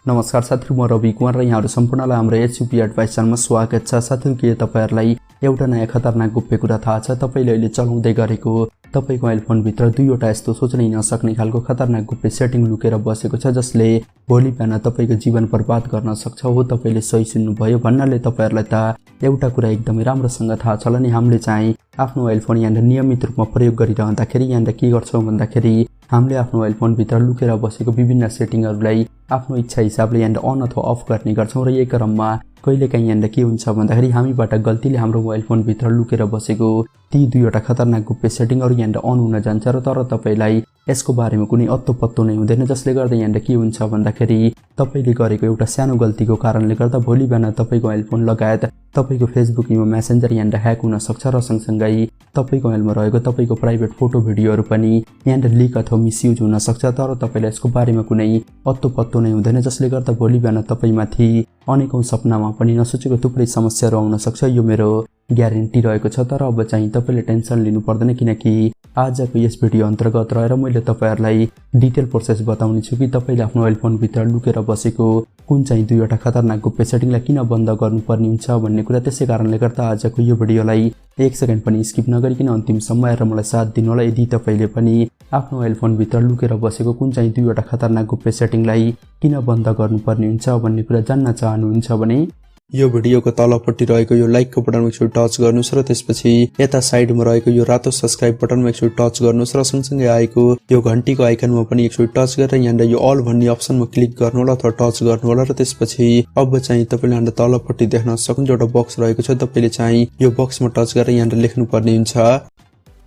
नमस्कार साथीहरु, म रवि कुमार र यहाँहरु सम्पूर्णलाई हाम्रो UvAdvice च्यानलमा स्वागत छ। साथीहरु, के तपाईहरुलाई एउटा नयाँ खतरनाक गुप्य कुरा थाहा छ? तपाईले अहिले चलाउँदै गरेको तपाईको मोबाइल फोन भित्र दुईवटा यस्तो सोच्नै नसक्ने खालको खतरनाक गुप्य सेटिङ लुकेर बसेको छ, जसले भोलि बिहान तपाईको जीवन बर्बाद गर्न सक्छ। हो, तपाईले सही सुन्नुभयो। भन्नाले तपाईहरुलाई त एउटा कुरा एकदमै राम्रोसँग थाहा छ नि, हामीले चाहिँ आफ्नो मोबाइल फोन यहाँले नियमित रूपमा प्रयोग गरिरहँदाखेरि यहाँले के गर्छौं भन्दाखेरि हामीले आफ्नो मोबाइल फोन भित्र लुकेर बसेको विभिन्न सेटिङहरुलाई आफ्नो इच्छा हिसाबले यहाँले अन अथवा अफ गर्ने गर्छौं र यही क्रममा कहिलेकाहीँ यहाँले के हुन्छ भन्दाखेरि हामीबाट गल्तीले हाम्रो मोबाइल फोन भित्र लुकेर बसेको ती दुईवटा खतरनाक गुप्य सेटिङहरु यहाँले अन हुन जान्छ र तर तपाईलाई यसको बारेमा कुनै अत्तो पत्तो नै हुँदैन, जसले गर्दा यहाँले के हुन्छ भन्दाखेरि तपाईले गरेको एउटा सानो गल्तीको कारणले गर्दा भोलि बिहान तपाईको मोबाइल फोन लगायत तपाईको फेसबुक इमो मेसेन्जर यहाँले ह्याक हुन सक्छ र सँगसँगै तपाईको मोबाइलमा रहेको तपाईको प्राइभेट फोटो भिडियोहरु पनि यहाँले लिक अथवा मिसयुज हुन सक्छ, तर तपाईलाई यसको बारेमा कुनै अत्तो पत्तो नै हुँदैन, जसले गर्दा भोलि बिहान तपाईमाथि अनेकौं सपनामा पनि नसोचेको थुप्रै समस्याहरु आउन सक्छ। यो मेरो ग्यारेन्टी रहेको छ। तर अब चाहिँ तपाईले टेन्सन लिनु पर्दैन, किनकि आजको यस भिडियो अन्तर्गत रहेर मैले तपाईहरुलाई डिटेल प्रोसेस बताउने छु कि तपाईले आफ्नो मोबाइल फोन भित्र लुकेर बसेको कुन चाहिँ दुईवटा खतरनाक गुप्य सेटिङलाई किन बन्द गर्नुपर्ने हुन्छ भन्ने कुरा। त्यसै कारणले गर्दा आजको यो भिडियोलाई एक सेकेन्ड पनि स्किप नगरिकन अन्तिमसम्म हेरेर मलाई साथ दिनु होला। यदि तपाईले पनि आफ्नो मोबाइल फोन भित्र लुकेर बसेको कुन चाहिँ दुईवटा खतरनाक गुप्य सेटिङलाई किन बन्द गर्नुपर्ने हुन्छ भन्ने कुरा जान्न चाहनुहुन्छ भने यो भिडियोको तलपट्टि रहेको यो लाइकको बटनमा एकचोटि टच गर्नुस् र त्यसपछि यता साइडमा रहेको यो रातो सब्स्क्राइब बटनमा एकचोटि टच गर्नुस् र सँगसँगै आएको यो घण्टीको आइकनमा पनि एकचोटि टच गरेर यहाँ यो अल भन्ने अप्सनमा क्लिक गर्नु होला अथवा टच गर्नु होला र त्यसपछि अब चाहिँ तपाईले यहाँ तलपट्टि देख्न सक्नुहुन्छ एउटा बक्स रहेको छ। तपाईले चाहिँ यो बक्समा टच गरेर यहाँ लेख्नु पर्ने हुन्छ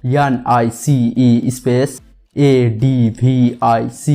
NICE स्पेस ADVICE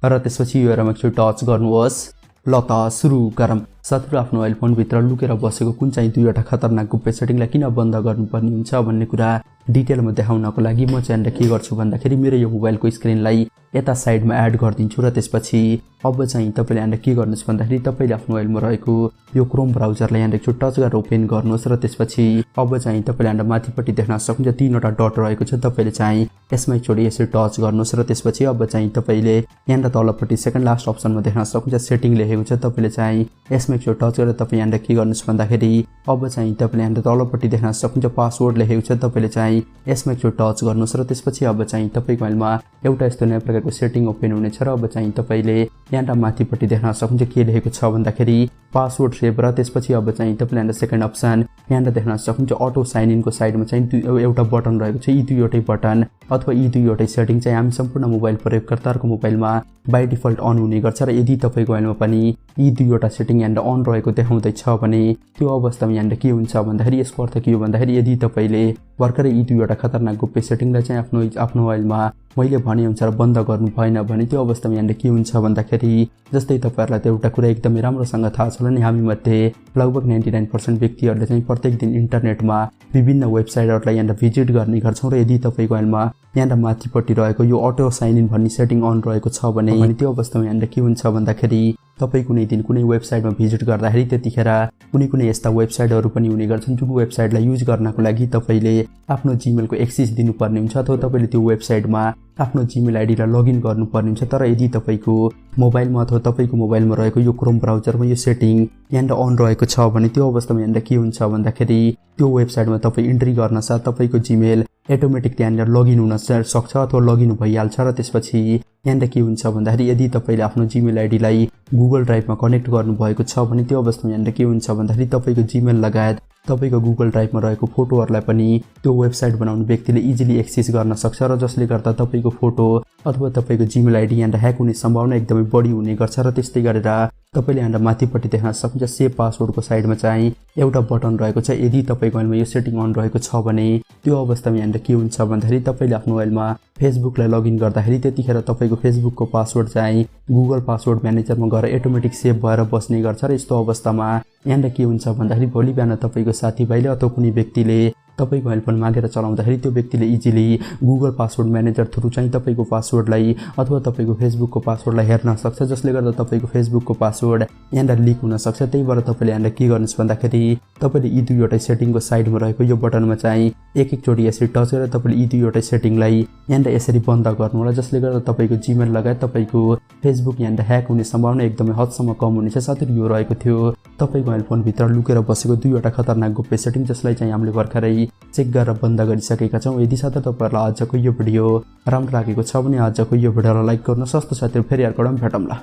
र त्यसपछि यो हेरमा एकचोटि टच गर्नुहोस्। ल त सुरु गरौँ। साथीहरु, आफ्नो मोबाइल फोन भित्र लुकेर बसेको कुन चाहिँ दुईवटा खतरनाक गुप्य सेटिङलाई किन बन्द गर्नुपर्ने हुन्छ भन्ने कुरा डिटेलमा देखाउनको लागि म चाहिँ के गर्छु भन्दाखेरि मेरो यो मोबाइलको स्क्रिनलाई यता साइडमा एड गर्दिन्छु र त्यसपछि अब चाहिँ तपाईले यहाँ के गर्नुस् भन्दाखेरि तपाईले आफ्नो मोबाइलमा रहेको यो क्रोम ब्राउजरलाई यहाँ एकचोटि टच गरेर ओपन गर्नुहोस् र त्यसपछि अब चाहिँ तपाईले यहाँ माथिपट्टि देख्न सक्नुहुन्छ तीनवटा डट रहेको छ। तपाईले चाहिँ यसमा एकचोटि यसरी टच गर्नुहोस् र त्यसपछि अब चाहिँ तपाईले यहाँ तलपट्टि सेकेन्ड लास्ट अप्सनमा देख्न सक्नुहुन्छ सेटिङ लेखेको छ। तपाईले चाहिँ यसमा एकचोटि टच गरेर तपाई यहाँ के गर्नुस् भन्दाखेरि अब चाहिँ तपाईले यहाँ तलपट्टि देख्न सक्नुहुन्छ पासवर्ड लेखेको छ। तपाईले चाहिँ यसमा एकचोटि टच गर्नुस् र त्यसपछि अब चाहिँ तपाईको मोबाइलमा एउटा यस्तो नयाँ प्रकारको सेटिङ ओपन हुनेछ र अब चाहिँ तपाईले यहाँ माथिपट्टि देख्न सक्नुहुन्छ के लेखेको छ भन्दाखेरि पासवर्ड सेभ र त्यसपछि अब चाहिँ तपाईले यहाँ सेकेन्ड अप्सन यहाँ देख्न सक्नुहुन्छ अटो साइन इनको साइडमा चाहिँ एउटा बटन रहेको छ। यी दुईवटै बटन अथवा यी दुईवटै सेटिङ चाहिँ हामी सम्पूर्ण मोबाइल प्रयोगकर्ताहरूको मोबाइलमा बाइ डिफल्ट अन हुने गर्छ र यदि तपाईको मोबाइलमा पनि यी दुईवटा सेटिङ यहाँ अन रहेको देखाउँदैछ भने त्यो अवस्थामा यहाँ के हुन्छ भन्दाखेरि यसको अर्थ के हो भन्दाखेरि यदि तपाईले भर्खरै यी दुईवटा खतरनाक गुप्य सेटिङलाई चाहिँ आफ्नो मोबाइलमा मैले भने अनुसार बन्द गर्नु भएन भने त्यो अवस्थामा यहाँ के हुन्छ भन्दाखेरि जस्तै तपाईहरुलाई त एउटा कुरा एकदमै राम्रोसँग थाहा छ नि, हामी मध्ये लगभग 99% व्यक्तिहरुले चाहिँ प्रत्येक दिन इन्टरनेटमा विभिन्न वेबसाइटहरुलाई यहाँ भिजिट गर्ने गर्छौं र यदि तपाईको मोबाइलमा यहाँ माथिपट्टि रहेको यो अटो साइन इन भन्ने सेटिङ अन रहेको छ भने त्यो अवस्थामा यहाँ के हुन्छ भन्दाखेरि तपाई कुनै दिन कुनै वेबसाइटमा भिजिट गर्दाखेरि त्यतिखेर कुनै यस्ता वेबसाइटहरु पनि हुने गर्छन् जुन वेबसाइटलाई युज गर्नको लागि तपाईले आफ्नो जीमेलको एक्सेस दिनुपर्ने हुन्छ अथवा तपाईले त्यो वेबसाइटमा आफ्नो जीमेल आइडीलाई लगइन गर्नुपर्ने हुन्छ। तर यदि तपाईको मोबाइलमा अथवा तपाईको मोबाइलमा रहेको यो क्रोम ब्राउजरमा यो सेटिङ यहाँ अन रहेको छ भने त्यो अवस्थामा यहाँ के हुन्छ भन्दाखेरि त्यो वेबसाइटमा तपाई इन्ट्री गर्न साथ तपाईको जीमेल अटोमेटिक त्यहाँ लगइन हुन सक्छ अथवा लगइन भइहाल्छ र त्यसपछि यहाँ के हुन्छ भन्दाखेरि यदि तपाईले आफ्नो जीमेल आइडीलाई गुगल ड्राइभमा कनेक्ट गर्नु भएको छ भने त्यो अवस्थामा यहाँ के हुन्छ भन्दाखेरि तपाईको जीमेल लगायत तपाईको गुगल ड्राइभमा रहेको फोटोहरुलाई पनि त्यो वेबसाइट बनाउने व्यक्तिले इजिली एक्सेस गर्न सक्छ र जसले गर्दा तपाईको फोटो अथवा तपाईको जीमेल आइडी यहाँ ह्याक हुने सम्भावना एकदमै बढी हुने गर्छ र त्यस्तै गरेर तपाईले यहाँ माथिपट्टि देख्न सक्नुहुन्छ सेभ पासवर्डको साइडमा चाहिँ एउटा बटन रहेको छ। यदि तपाईको मोबाइलमा यो सेटिङ अन रहेको छ भने त्यो अवस्थामा यहाँ के हुन्छ भन्दाखेरि तपाईले आफ्नो मोबाइलमा फेसबुकलाई लगइन गर्दाखेरि त्यतिखेर तपाईको फेसबुकको पासवर्ड चाहिँ गुगल पासवर्ड म्यानेजरमा गएर अटोमेटिक सेभ भएर बस्ने गर्छ र यस्तो अवस्थामा यहाँ के हुन्छ भन्दाखेरि भोलि बिहान तपाईको साथीभाइले अथवा कुनै व्यक्तिले तपाईको मोबाइल फोन मागेर चलाउँदाखेरि त्यो व्यक्तिले easily Google password manager through चाहिँ तपाईको पासवर्डलाई अथवा तपाईको फेसबुकको पासवर्डलाई हेर्न सक्छ, जसले गर्दा तपाईको फेसबुकको पासवर्ड यहाँनिर लिक हुन सक्छ। त्यही भएर तपाईले यहाँनिर के गर्नुस् भन्दाखेरि तपाईले यी दुईवटा सेटिङको साइडमा रहेको यो बटनमा चाहिँ एक-एकचोटि यसरी टच गरेर तपाईले यी दुईवटा सेटिङलाई यहाँनिर यसरी बन्द गर्नु होला, जसले गर्दा तपाईको जीमेल लगायत तपाईको फेसबुक यहाँनिर ह्याक हुने सम्भावना एकदमै हदसम्म कम हुनेछ। साथै यो रहेको थियो तपाईको मोबाइल फोनभित्र लुकेर बसेको दुईवटा खतरनाक गोप्य सेटिङ, जसलाई चाहिँ हामीले भर्खरै चेक गरेर बन्द गरिसकेका छौँ। यदि साथै तपाईहरुलाई आजको यो भिडियो राम्रो लागेको छ भने आजको यो भिडियोलाई लाइक गर्नुहोस्। सस्तो साथीहरु फेरि अर्को भेटौँला।